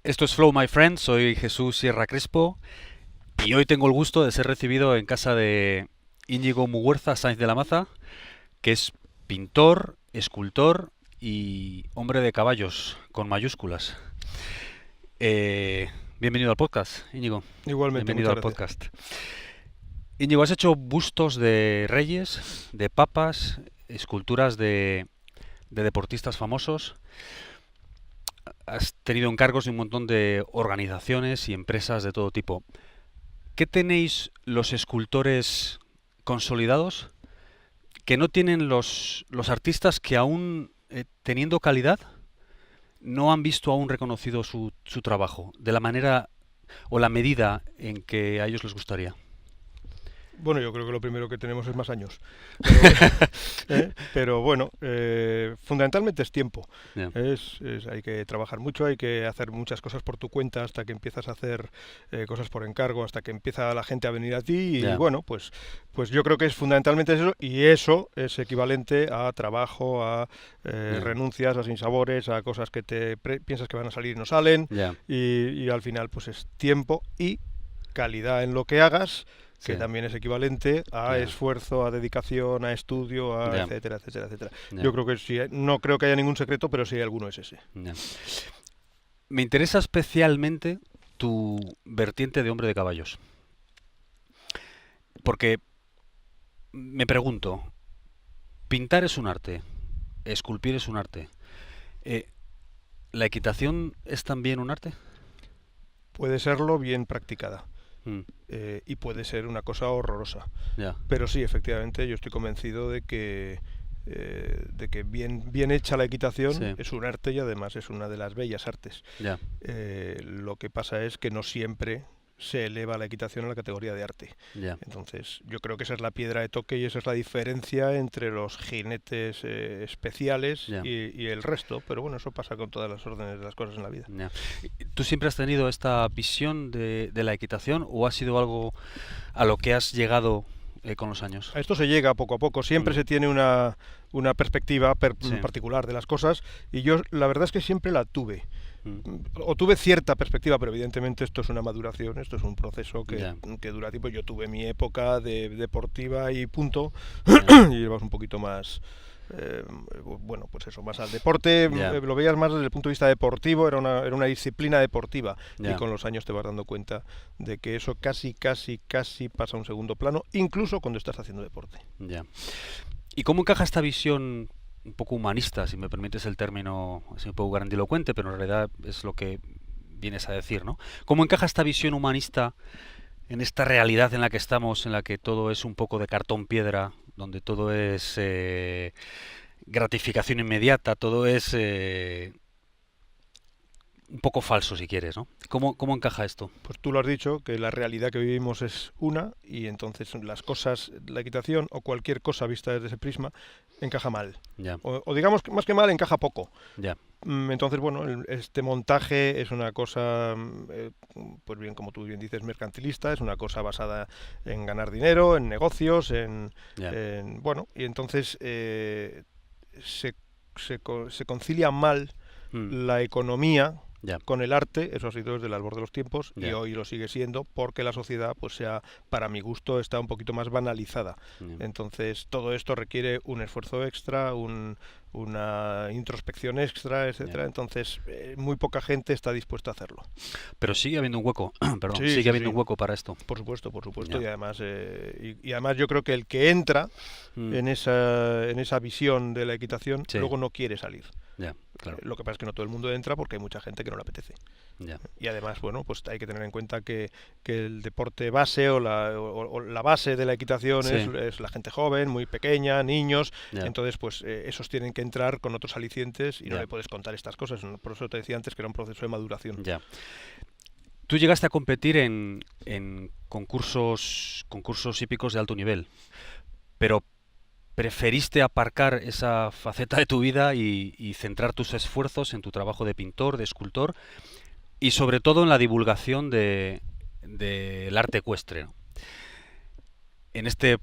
Esto es Flow, my friend. Soy Jesús Sierra Crespo y hoy tengo el gusto de ser recibido en casa de Íñigo Muguerza Sáenz de la Maza, que es pintor, escultor y hombre de caballos con mayúsculas. Eh, Bienvenido al podcast, Íñigo. Igualmente, Bienvenido muchas al gracias. podcast. Íñigo, has hecho bustos de reyes, de papas, esculturas de deportistas famosos. Has tenido encargos de un montón de organizaciones y empresas de todo tipo. ¿Qué tenéis los escultores consolidados que no tienen los artistas que aún, teniendo calidad, no han visto aún reconocido su trabajo de la manera o la medida en que a ellos les gustaría? Bueno, yo creo que lo primero que tenemos es más años. Pero, pero bueno, fundamentalmente es tiempo. Ya, Hay que trabajar mucho, hay que hacer muchas cosas por tu cuenta hasta que empiezas a hacer cosas por encargo, hasta que empieza la gente a venir a ti. Y ya, bueno, pues yo creo que es fundamentalmente eso. Y eso es equivalente a trabajo, a ya, renuncias, a sinsabores, a cosas que piensas que van a salir y no salen. ya, Y al final, pues es tiempo y calidad en lo que hagas, sí, que también es equivalente a ya, esfuerzo, a dedicación, a estudio, a ya, etcétera, etcétera, etcétera. ya, Yo creo que sí, no creo que haya ningún secreto, pero si hay alguno es ese. ya. Me interesa especialmente tu vertiente de hombre de caballos, porque me pregunto, pintar es un arte, esculpir es un arte. Eh, ¿La equitación es también un arte? Puede serlo bien practicada Mm, y puede ser una cosa horrorosa. ya, Pero sí, efectivamente, yo estoy convencido de que bien hecha la equitación sí, es un arte y además es una de las bellas artes. ya, Lo que pasa es que no siempre se eleva la equitación a la categoría de arte. ya, Entonces, yo creo que esa es la piedra de toque y esa es la diferencia entre los jinetes especiales ya, y el resto. Pero bueno, eso pasa con todas las órdenes de las cosas en la vida. ya. ¿Tú siempre has tenido esta visión de la equitación o ha sido algo a lo que has llegado con los años? A esto se llega poco a poco. Siempre Mm, se tiene una perspectiva sí, particular de las cosas y yo la verdad es que siempre la tuve. mm, O tuve cierta perspectiva, pero evidentemente esto es una maduración, esto es un proceso ya, que dura tiempo. Yo tuve mi época de deportiva y punto, ya, y llevas un poquito más, eh, bueno, pues eso, más al deporte, ya, lo veías más desde el punto de vista deportivo, era una disciplina deportiva, y ya, con los años te vas dando cuenta de que eso casi, casi, casi pasa a un segundo plano, incluso cuando estás haciendo deporte. ya. ¿Y cómo encaja esta visión un poco humanista, si me permites el término así un poco grandilocuente, pero en realidad es lo que vienes a decir, ¿no? ¿Cómo encaja esta visión humanista en esta realidad en la que estamos, en la que todo es un poco de cartón piedra, donde todo es gratificación inmediata, todo es un poco falso, si quieres, ¿no? ¿Cómo encaja esto? Pues tú lo has dicho, que la realidad que vivimos es una y entonces las cosas, la equitación o cualquier cosa vista desde ese prisma encaja mal. Ya, O digamos que más que mal, encaja poco. ya, Entonces, bueno, este montaje es una cosa, pues bien, como tú bien dices, mercantilista, es una cosa basada en ganar dinero, en negocios, ya, bueno, y entonces se, se concilia mal mm, la economía ya, con el arte, eso ha sido desde el albor de los tiempos y ya, hoy lo sigue siendo porque la sociedad, pues sea, para mi gusto, está un poquito más banalizada. ya. Entonces, todo esto requiere un esfuerzo extra, una introspección extra, Ya. etcétera. Entonces, muy poca gente está dispuesta a hacerlo. Pero sigue habiendo un hueco, perdón, Sí, sigue sí, habiendo sí. un hueco para esto. Por supuesto, por supuesto. Ya. Y además yo creo que el que entra Mm, en esa visión de la equitación sí, luego no quiere salir. ya, claro, Lo que pasa es que no todo el mundo entra porque hay mucha gente que no le apetece. ya, Y además, bueno, pues hay que tener en cuenta que el deporte base o la base de la equitación sí, es la gente joven, muy pequeña, niños. ya, Entonces, pues esos tienen que entrar con otros alicientes y no ya, le puedes contar estas cosas. ¿No? Por eso te decía antes que era un proceso de maduración. ya. Tú llegaste a competir en concursos hípicos de alto nivel, pero preferiste aparcar esa faceta de tu vida y centrar tus esfuerzos en tu trabajo de pintor, de escultor y sobre todo en la divulgación del arte ecuestre, ¿no? En este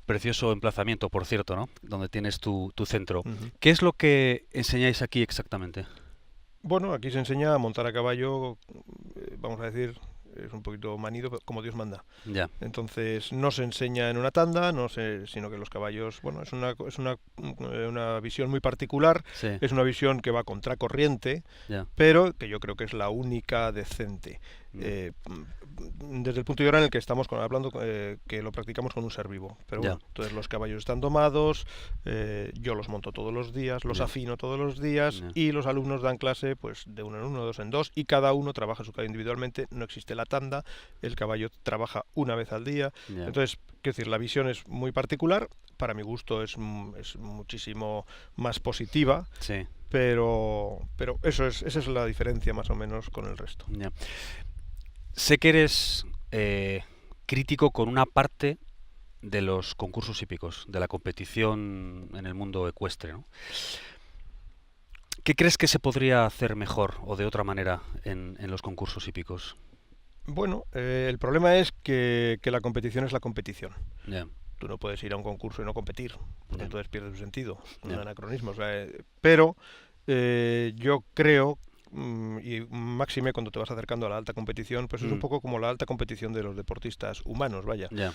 precioso emplazamiento, por cierto, ¿no? Donde tienes tu centro. Ujú. ¿Qué es lo que enseñáis aquí exactamente? Bueno, aquí se enseña a montar a caballo, vamos a decir, es un poquito manido, pero como Dios manda. Ya, Entonces no se enseña en una tanda, sino que los caballos, bueno, una visión muy particular, sí, es una visión que va contracorriente, ya, pero que yo creo que es la única decente. ya, Desde el punto de vista en el que estamos hablando, que lo practicamos con un ser vivo. Pero ya, bueno, entonces los caballos están domados, yo los monto todos los días, los ya, afino todos los días ya, y los alumnos dan clase pues de uno en uno, dos en dos y cada uno trabaja su caballo individualmente, no existe la tanda, el caballo trabaja una vez al día. ya, Entonces, quiero decir, la visión es muy particular, para mi gusto es muchísimo más positiva, sí, pero esa es la diferencia más o menos con el resto. ya. Sé que eres crítico con una parte de los concursos hípicos, de la competición en el mundo ecuestre, ¿no? ¿Qué crees que se podría hacer mejor o de otra manera en los concursos hípicos? Bueno, el problema es que la competición es la competición. Ya, Tú no puedes ir a un concurso y no competir, porque ya, entonces pierde su sentido, es un ya, anacronismo. O sea, pero yo creo, y máxime cuando te vas acercando a la alta competición, pues es un mm, poco como la alta competición de los deportistas humanos, vaya, ya,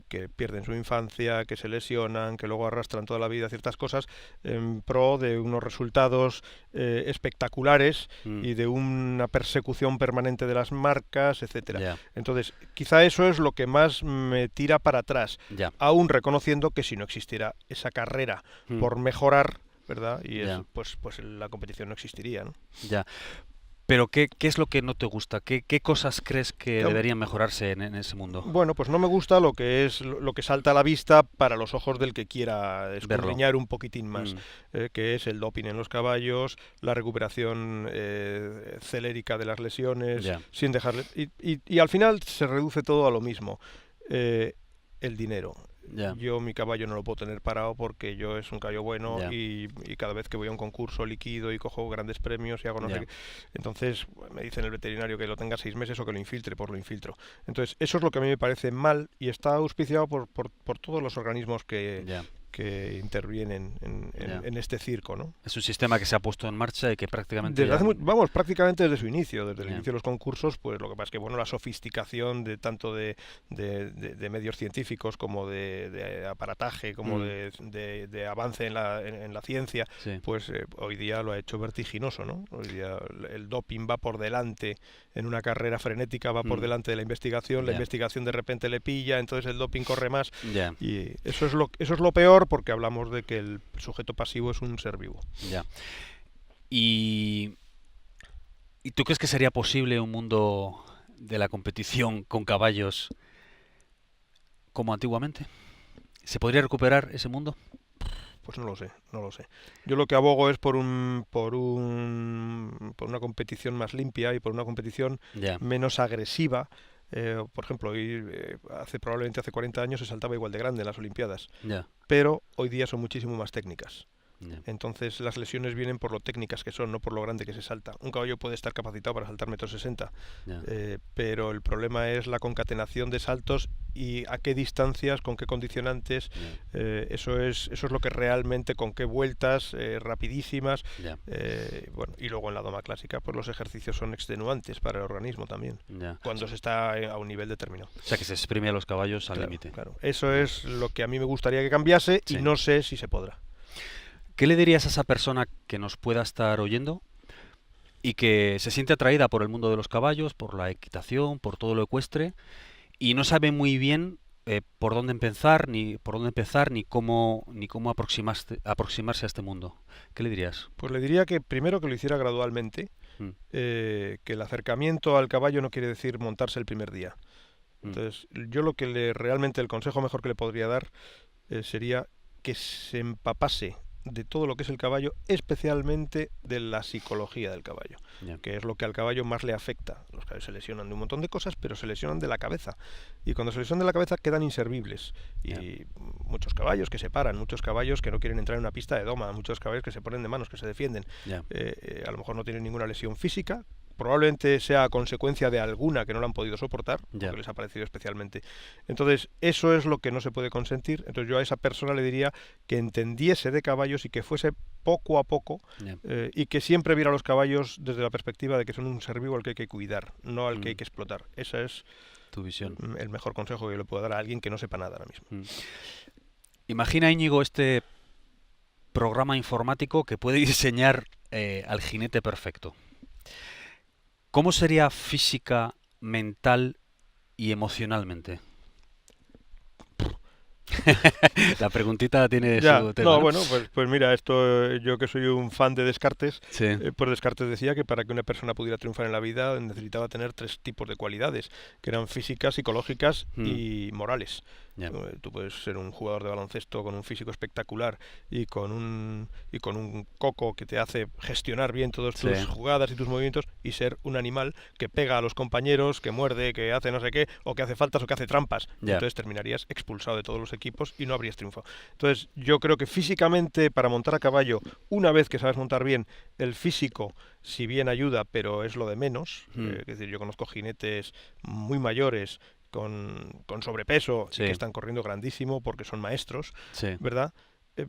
que pierden su infancia, que se lesionan, que luego arrastran toda la vida ciertas cosas en pro de unos resultados espectaculares mm, y de una persecución permanente de las marcas, etcétera. ya, Entonces, quizá eso es lo que más me tira para atrás, ya, aún reconociendo que si no existiera esa carrera mm, por mejorar, ¿verdad? Y ya, pues la competición no existiría, ¿no? ya. Pero ¿qué es lo que no te gusta? ¿Qué cosas crees que Hom- deberían mejorarse en ese mundo? Bueno, pues no me gusta lo que es lo que salta a la vista para los ojos del que quiera Verlo. escudriñar un poquitín más, Mm, que es el doping en los caballos, la recuperación celérica de las lesiones, ya, sin dejarle y al final se reduce todo a lo mismo, eh, el dinero. ya, Yo mi caballo no lo puedo tener parado porque yo es un caballo bueno ya, y cada vez que voy a un concurso liquido y cojo grandes premios y hago no sé ya, qué. Entonces me dice el veterinario que lo tenga 6 meses o que lo infiltre, pues lo infiltro. Entonces eso es lo que a mí me parece mal y está auspiciado por todos los organismos ya, que intervienen ya. en este circo, ¿no? Es un sistema que se ha puesto en marcha y que prácticamente ya... Vamos, prácticamente desde su inicio, desde el Ya, inicio de los concursos, pues lo que pasa es que, bueno, la sofisticación de tanto de medios científicos como de aparataje, como mm, de avance en la ciencia, sí, pues hoy día lo ha hecho vertiginoso, ¿no? Hoy día el doping va por delante, en una carrera frenética va por mm, delante de la ya, investigación de repente le pilla, entonces el doping corre más, ya, y eso es lo peor porque hablamos de que el sujeto pasivo es un ser vivo. ya. ¿Y, ¿Y tú crees que sería posible un mundo de la competición con caballos como antiguamente? ¿Se podría recuperar ese mundo? Pues no lo sé, no lo sé. Yo lo que abogo es por una competición más limpia y por una competición Ya, menos agresiva. Por ejemplo, probablemente hace 40 años se saltaba igual de grande en las Olimpiadas, ya, pero hoy día son muchísimo más técnicas. ya, Entonces las lesiones vienen por lo técnicas que son, no por lo grande que se salta. Un caballo puede estar capacitado para saltar 1,60 ya, m, pero el problema es la concatenación de saltos y a qué distancias, con qué condicionantes. ya, Eso es lo que realmente, con qué vueltas rapidísimas. ya, Bueno, y luego en la doma clásica, pues los ejercicios son extenuantes para el organismo también, ya. cuando se está a un nivel determinado. O sea, que se exprime a los caballos al Claro, límite. claro. Eso Ya. es lo que a mí me gustaría que cambiase y Sí. no sé si se podrá. ¿Qué le dirías a esa persona que nos pueda estar oyendo y que se siente atraída por el mundo de los caballos, por la equitación, por todo lo ecuestre y no sabe muy bien por dónde empezar, ni cómo aproximarse a este mundo? ¿Qué le dirías? Pues le diría que primero que lo hiciera gradualmente, Mm, que el acercamiento al caballo no quiere decir montarse el primer día. mm, Entonces, yo lo que realmente el consejo mejor que le podría dar sería que se empapase de todo lo que es el caballo, especialmente de la psicología del caballo, ya, que es lo que al caballo más le afecta. Los caballos se lesionan de un montón de cosas, pero se lesionan de la cabeza. Y cuando se lesionan de la cabeza quedan inservibles. ya, Y muchos caballos que se paran, muchos caballos que no quieren entrar en una pista de doma, muchos caballos que se ponen de manos, que se defienden. ya, A lo mejor no tienen ninguna lesión física, probablemente sea a consecuencia de alguna que no la han podido soportar, Ya. porque les ha parecido especialmente. Entonces, eso es lo que no se puede consentir. Entonces, yo a esa persona le diría que entendiese de caballos y que fuese poco a poco Ya. y que siempre viera a los caballos desde la perspectiva de que son un ser vivo al que hay que cuidar, no al que hay Mm, que explotar. Ese es Tu visión. el mejor consejo que yo le puedo dar a alguien que no sepa nada ahora mismo. Mm. Imagina, Íñigo, este programa informático que puede diseñar al jinete perfecto. ¿Cómo sería física, mental y emocionalmente? La preguntita tiene Ya, su tema, no, ¿no? bueno, pues mira, esto yo que soy un fan de Descartes, Sí, pues Descartes decía que para que una persona pudiera triunfar en la vida necesitaba tener tres tipos de cualidades, que eran físicas, psicológicas mm, y morales. ya, Tú puedes ser un jugador de baloncesto con un físico espectacular y con un coco que te hace gestionar bien todas sí, tus jugadas y tus movimientos y ser un animal que pega a los compañeros, que muerde, que hace no sé qué, o que hace faltas o que hace trampas. ya, Entonces terminarías expulsado de todos los equipos y no habrías triunfado. Entonces yo creo que físicamente para montar a caballo, una vez que sabes montar bien, el físico si bien ayuda, pero es lo de menos. mm, Es decir, yo conozco jinetes muy mayores con sobrepeso y que sí, están corriendo grandísimo porque son maestros, sí, ¿verdad?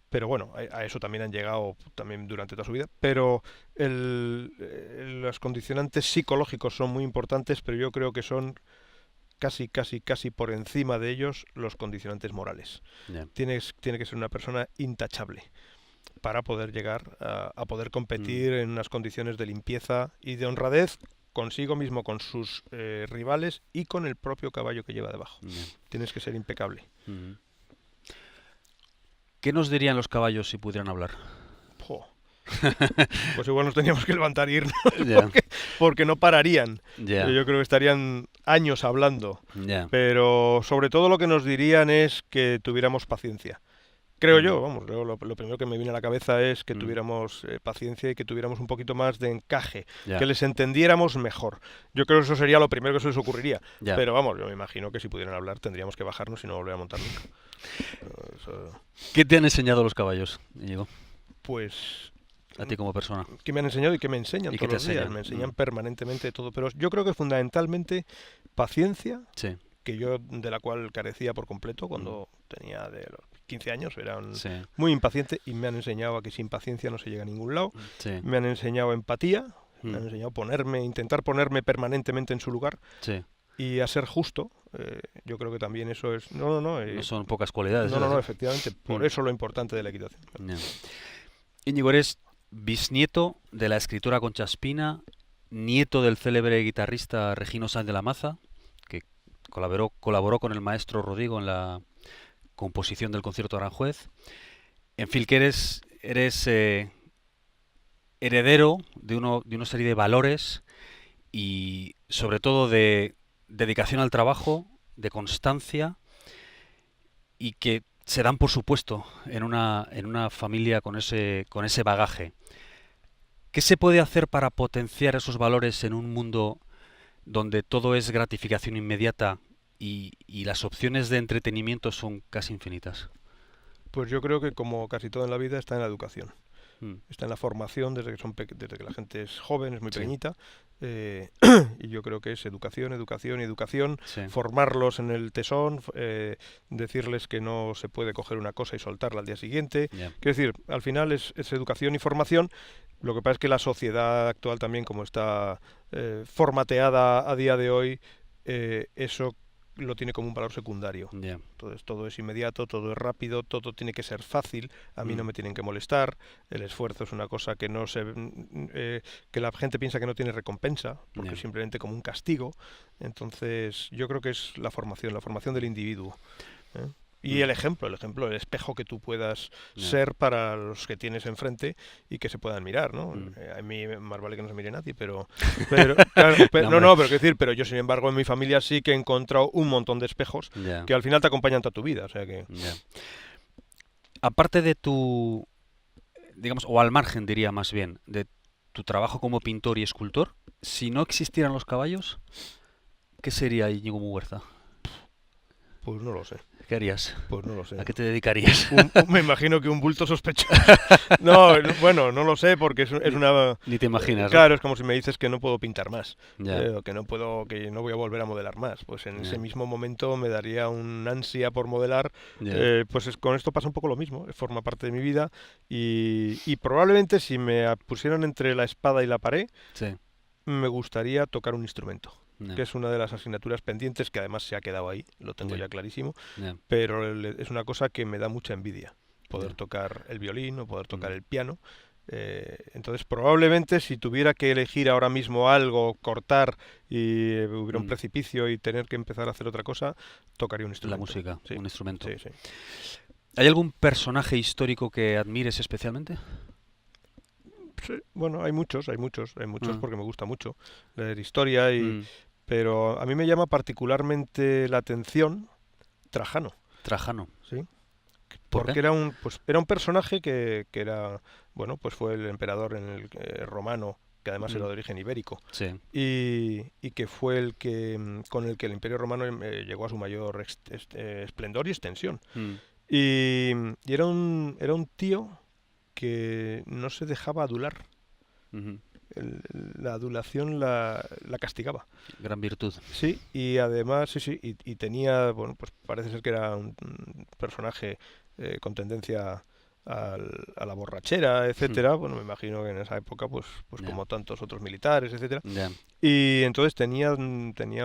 Pero bueno, a eso también han llegado también durante toda su vida. Pero los condicionantes psicológicos son muy importantes, pero yo creo que son casi, casi, casi por encima de ellos los condicionantes morales. ya, Tiene que ser una persona intachable para poder llegar a poder mm, competir en unas condiciones de limpieza y de honradez consigo mismo, con sus rivales y con el propio caballo que lleva debajo. ya, Tienes que ser impecable. mm. ¿Qué nos dirían los caballos si pudieran hablar? Jo, pues igual nos teníamos que levantar e irnos Ya, porque no pararían. ya, Yo creo que estarían años hablando. ya, Pero sobre todo lo que nos dirían es que tuviéramos paciencia. Creo mm, yo, vamos, lo primero que me viene a la cabeza es que mm, tuviéramos paciencia y que tuviéramos un poquito más de encaje, ya, que les entendiéramos mejor. Yo creo que eso sería lo primero que se les ocurriría. ya. Pero vamos, yo me imagino que si pudieran hablar tendríamos que bajarnos y no volver a montar nunca. Eso, ¿Qué te han enseñado los caballos, Íñigo, pues, a ti como persona? ¿qué me han enseñado y qué me enseñan ¿Y qué todos te los días? enseñan? Me Mm, enseñan permanentemente todo. Pero yo creo que fundamentalmente paciencia, sí, que yo de la cual carecía por completo mm, cuando tenía de los 15 años, era sí, muy impaciente y me han enseñado a que sin paciencia no se llega a ningún lado. sí, Me han enseñado empatía, me han mm, enseñado intentar ponerme permanentemente en su lugar sí. y a ser justo. Yo creo que también eso es... No, no, no, No son pocas cualidades no, no, esas, no, ¿eh? efectivamente, por Mm, eso lo importante de la equitación. ya. Íñigo, eres bisnieto de la escritora Concha Espina, nieto del célebre guitarrista Regino Sáenz de la Maza, que colaboró con el maestro Rodrigo en la composición del concierto de Aranjuez. En fin, que eres heredero de una serie de valores y sobre todo de dedicación al trabajo, de constancia y que se dan por supuesto en una familia con ese bagaje. ¿Qué se puede hacer para potenciar esos valores en un mundo donde todo es gratificación inmediata y las opciones de entretenimiento son casi infinitas? Pues yo creo que como casi todo en la vida está en la educación. Mm, Está en la formación desde que la gente es joven, es muy sí, pequeñita, eh, y yo creo que es educación, educación y educación, sí, formarlos en el tesón, decirles que no se puede coger una cosa y soltarla al día siguiente. ya, Quiero decir, al final es educación y formación. Lo que pasa es que la sociedad actual también, como está formateada a día de hoy, eso lo tiene como un valor secundario. ya, Entonces todo es inmediato, todo es rápido, todo tiene que ser fácil, a mí no mm, me tienen que molestar, el esfuerzo es una cosa que no se que la gente piensa que no tiene recompensa, porque ya, es simplemente como un castigo. Entonces yo creo que es la formación del individuo. ¿Eh? Y mm, el ejemplo, el espejo que tú puedas ya, ser para los que tienes enfrente y que se puedan mirar, ¿no? mm. A mí más vale que no se mire nadie, pero claro, No, no, hombre, no, pero quiero decir, pero yo sin embargo en mi familia sí que he encontrado un montón de espejos ya, que al final te acompañan toda tu vida, o sea que ya. Aparte de tu, digamos, o al margen diría más bien, de tu trabajo como pintor y escultor, si no existieran los caballos, ¿qué sería Íñigo Muguerza? pues no lo sé. ¿Qué harías? Pues no lo sé. ¿A qué te dedicarías? Me imagino que un bulto sospechoso. No, bueno, no lo sé porque es una... Ni te imaginas, ¿no? Claro, es como si me dices que no puedo pintar más, Ya, o que no voy a volver a modelar más. Pues en ese ya, mismo momento me daría un ansia por modelar. ya. Con esto pasa un poco lo mismo, forma parte de mi vida y probablemente si me pusieran entre la espada y la pared, Sí, me gustaría tocar un instrumento, ya, que es una de las asignaturas pendientes que además se ha quedado ahí, lo tengo ya, ya clarísimo, ya. pero es una cosa que me da mucha envidia, poder Ya. tocar el violín o poder tocar Mm. el piano. Entonces, probablemente si tuviera que elegir ahora mismo algo, cortar y hubiera un Mm. precipicio y tener que empezar a hacer otra cosa, tocaría un La instrumento. música, Sí, un instrumento. sí, sí. ¿Hay algún personaje histórico que admires especialmente? Sí, bueno, hay muchos Mm. porque me gusta mucho leer historia Mm. pero a mí me llama particularmente la atención Trajano, Trajano. ¿sí? ¿Por qué? Porque era un personaje que era, bueno, pues fue el emperador romano, que además era Mm. de origen ibérico, Sí. y que fue con el que el Imperio Romano llegó a su mayor esplendor y extensión. Mm. Y, y era un tío que no se dejaba adular. Ujú. La adulación la castigaba. Gran virtud. Sí, y además, sí, sí, y tenía, bueno, pues parece ser que era un personaje con tendencia a la borrachera, Mm. etcétera. Bueno, me imagino que en esa época, pues Ya, como tantos otros militares, etcétera. ya. Y entonces tenía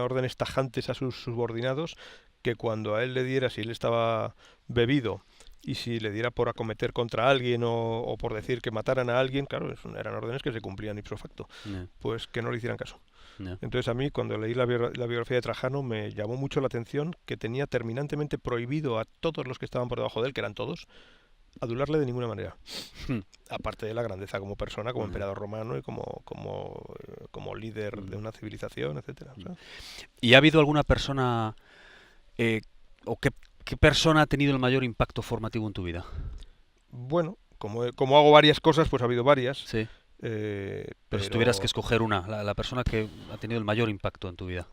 órdenes tajantes a sus subordinados que cuando a él le diera, si él estaba bebido y si le diera por acometer contra alguien o por decir que mataran a alguien, claro, eran órdenes que se cumplían ipso facto, Ya, pues que no le hicieran caso. ya. Entonces a mí cuando leí la biografía de Trajano me llamó mucho la atención que tenía terminantemente prohibido a todos los que estaban por debajo de él, que eran todos, adularle de ninguna manera. Mm. Aparte de la grandeza como persona, como Ya. emperador romano y como líder de Mm. una civilización, etcétera. O Mm. sea, ¿Y ha habido alguna persona eh, o qué persona ha tenido el mayor impacto formativo en tu vida? bueno, como hago varias cosas, pues ha habido varias, Sí. Pero si tuvieras que pero escoger una, la persona que ha tenido el mayor impacto en tu vida.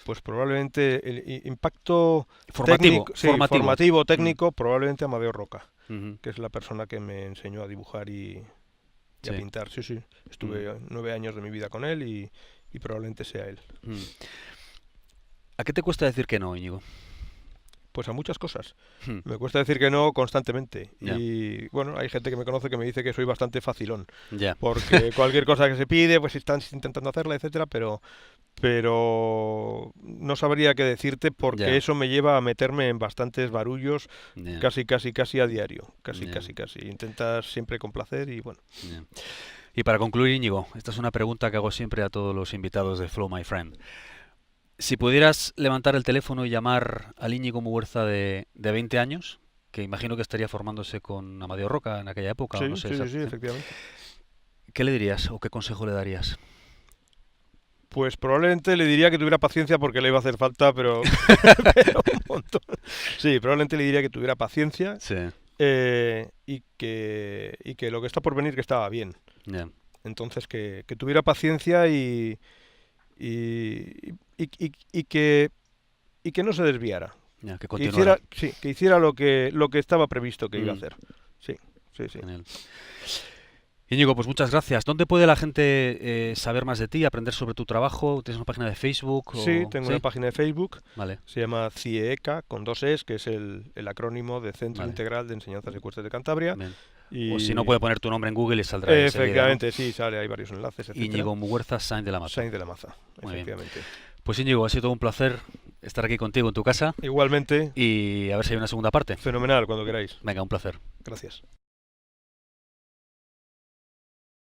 pues probablemente el impacto Formativo, técnico, sí, formativo. formativo, Mm. técnico, probablemente Amadeo Roca, Ujú. que es la persona que me enseñó a dibujar y a Sí. pintar. Sí, sí. Mm. Estuve 9 años de mi vida con él y probablemente sea él. Mm. ¿A qué te cuesta decir que no, Íñigo? Pues a muchas cosas. Mm. Me cuesta decir que no constantemente. Ya, Y bueno, hay gente que me conoce que me dice que soy bastante facilón. ya, Porque cualquier cosa que se pide, pues están intentando hacerla, etcétera, pero no sabría qué decirte porque ya, eso me lleva a meterme en bastantes barullos ya, casi a diario. ya, Casi. Intentas siempre complacer y bueno. ya. Y para concluir, Íñigo, esta es una pregunta que hago siempre a todos los invitados de Flow My Friend. Si pudieras levantar el teléfono y llamar al Íñigo Muguerza de 20 años, que imagino que estaría formándose con Amadeo Roca en aquella época, o no Sí, sé sí, sí, sí, exactamente, efectivamente. ¿qué le dirías o qué consejo le darías? Pues probablemente le diría que tuviera paciencia porque le iba a hacer falta, pero un montón. Sí, probablemente le diría que tuviera paciencia Sí, y que lo que está por venir que estaba bien. ya, Entonces que tuviera paciencia y, y que no se desviara. ya, que Que continuara. hiciera, sí, que hiciera lo que estaba previsto que iba a Mm, hacer. Sí, sí, sí. genial. Íñigo, pues muchas gracias. ¿Dónde puede la gente saber más de ti, aprender sobre tu trabajo? ¿Tienes una página de Facebook? Sí, O... tengo una ¿Sí? página de Facebook, Vale, se llama CIEECA, con 2 Es, que es el acrónimo de Centro vale, Integral de Enseñanzas y Cursos de Cantabria. bien. O si no, Y puede poner tu nombre en Google y saldrá ahí enseguida, ¿no? efectivamente, sí, sale, hay varios enlaces, etcétera. Íñigo Muguerza, Sainz de la Maza. Sainz de la Maza, Muy bien. efectivamente. Pues Íñigo, ha sido todo un placer estar aquí contigo en tu casa Igualmente, y a ver si hay una segunda parte. fenomenal, cuando queráis. Venga, un placer. Gracias.